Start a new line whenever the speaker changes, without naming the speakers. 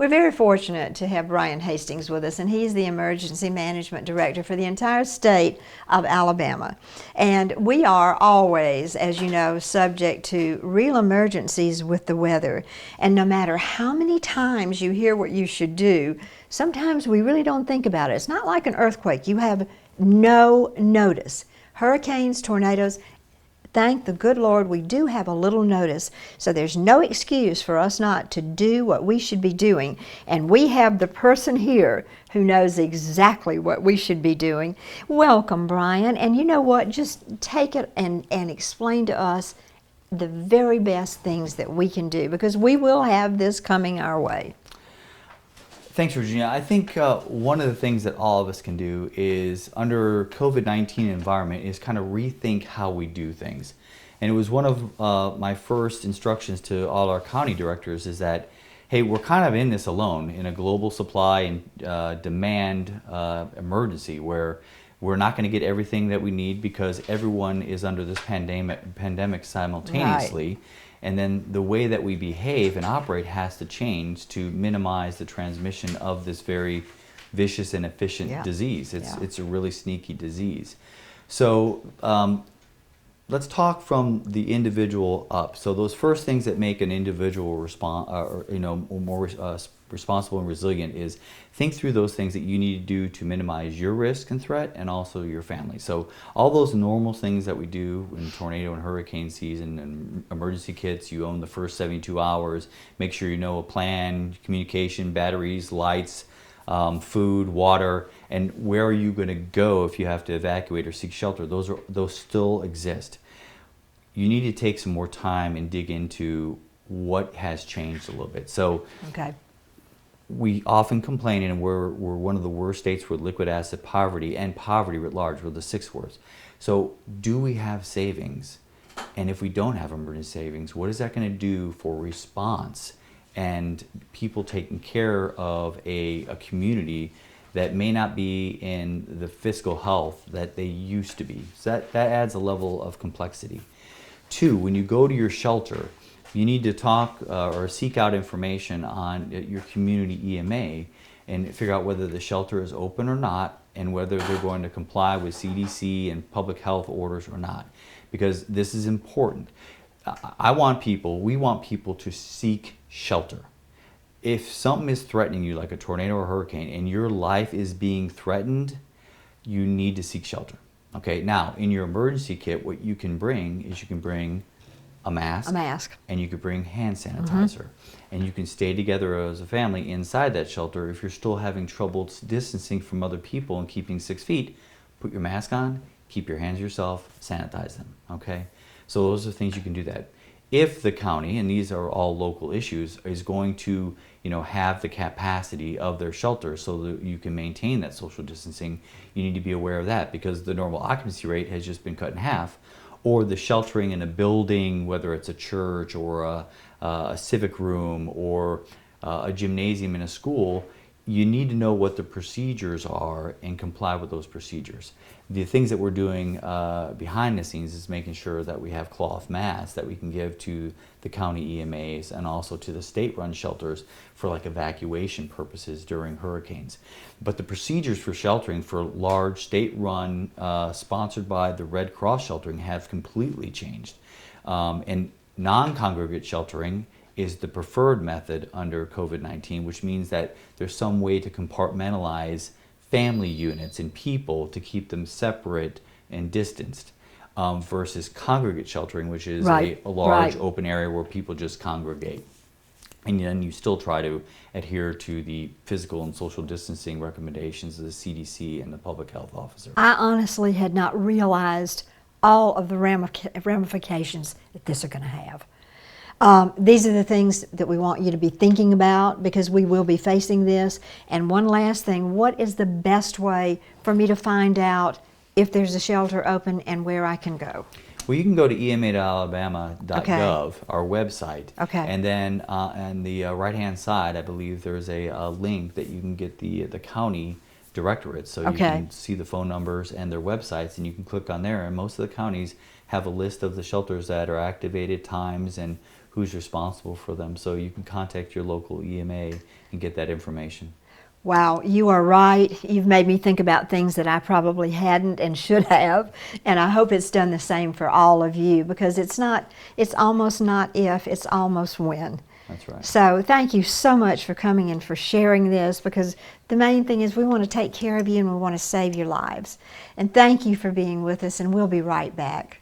We're very fortunate to have Brian Hastings with us, and he's the Emergency Management Director for the entire state of Alabama. And we are always, as you know, subject to real emergencies with the weather. And no matter how many times you hear what you should do, sometimes we really don't think about it. It's not like an earthquake. You have no notice. Hurricanes, tornadoes, thank the good Lord we do have a little notice, so there's no excuse for us not to do what we should be doing. And we have the person here who knows exactly what we should be doing. Welcome, Brian. And you know what? Just take it and explain to us the very best things that we can do, because we will have this coming our way.
Thanks, Virginia. I think one of the things that all of us can do is, under COVID-19 environment, is kind of rethink how we do things. And it was one of my first instructions to all our county directors is that, hey, we're kind of in this alone in a global supply and demand emergency where we're not going to get everything that we need because everyone is under this pandemic simultaneously.
Right.
And then the way that we behave and operate has to change to minimize the transmission of this very vicious and efficient disease. It's a really sneaky disease. So let's talk from the individual up. So those first things that make an individual more responsible and resilient is think through those things that you need to do to minimize your risk and threat and also your family. So all those normal things that we do in tornado and hurricane season and emergency kits, you own the first 72 hours, make sure you know a plan, communication, batteries, lights, food, water, and where are you going to go if you have to evacuate or seek shelter. Those still exist. You need to take some more time and dig into what has changed a little bit. So we often complain, and we're one of the worst states with liquid asset poverty and poverty writ large. We're the sixth worst. So do we have savings? And if we don't have emergency savings, what is that going to do for response and people taking care of a community that may not be in the fiscal health that they used to be? So that adds a level of complexity. Two, when you go to your shelter, you need to talk or seek out information on your community EMA and figure out whether the shelter is open or not and whether they're going to comply with CDC and public health orders or not, because this is important. We want people to seek shelter. If something is threatening you, like a tornado or hurricane, and your life is being threatened, you need to seek shelter. Okay, now in your emergency kit, what you can bring is a mask. And you could bring hand sanitizer. And you can stay together as a family inside that shelter. If you're still having trouble distancing from other people and keeping 6 feet, put your mask on, keep your hands to yourself, sanitize them, okay? So those are things you can do that. If the county, and these are all local issues, is going to have the capacity of their shelter so that you can maintain that social distancing, you need to be aware of that, because the normal occupancy rate has just been cut in half. Or the sheltering in a building, whether it's a church or a civic room or a gymnasium in a school, you need to know what the procedures are and comply with those procedures. The things that we're doing behind the scenes is making sure that we have cloth masks that we can give to the county EMAs and also to the state-run shelters for like evacuation purposes during hurricanes. But the procedures for sheltering for large state-run, sponsored by the Red Cross sheltering, have completely changed. And non-congregate sheltering is the preferred method under COVID-19, which means that there's some way to compartmentalize family units and people to keep them separate and distanced, versus congregate sheltering, which is a large open area where people just congregate. And then you still try to adhere to the physical and social distancing recommendations of the CDC and the public health officer.
I honestly had not realized all of the ramifications that this are going to have. These are the things that we want you to be thinking about, because we will be facing this. And one last thing, what is the best way for me to find out if there's a shelter open and where I can go?
Well, you can go to ema.alabama.gov, our website. And then on the right-hand side, I believe there's a link that you can get the county directorate. So you can see the phone numbers and their websites, and you can click on there. And most of the counties have a list of the shelters that are activated, times, and who's responsible for them. So you can contact your local EMA and get that information.
Wow, you are right. You've made me think about things that I probably hadn't and should have, and I hope it's done the same for all of you, because it's almost not if, it's almost when.
That's right.
So thank you so much for coming and for sharing this, because the main thing is we want to take care of you and we want to save your lives. And thank you for being with us, and we'll be right back.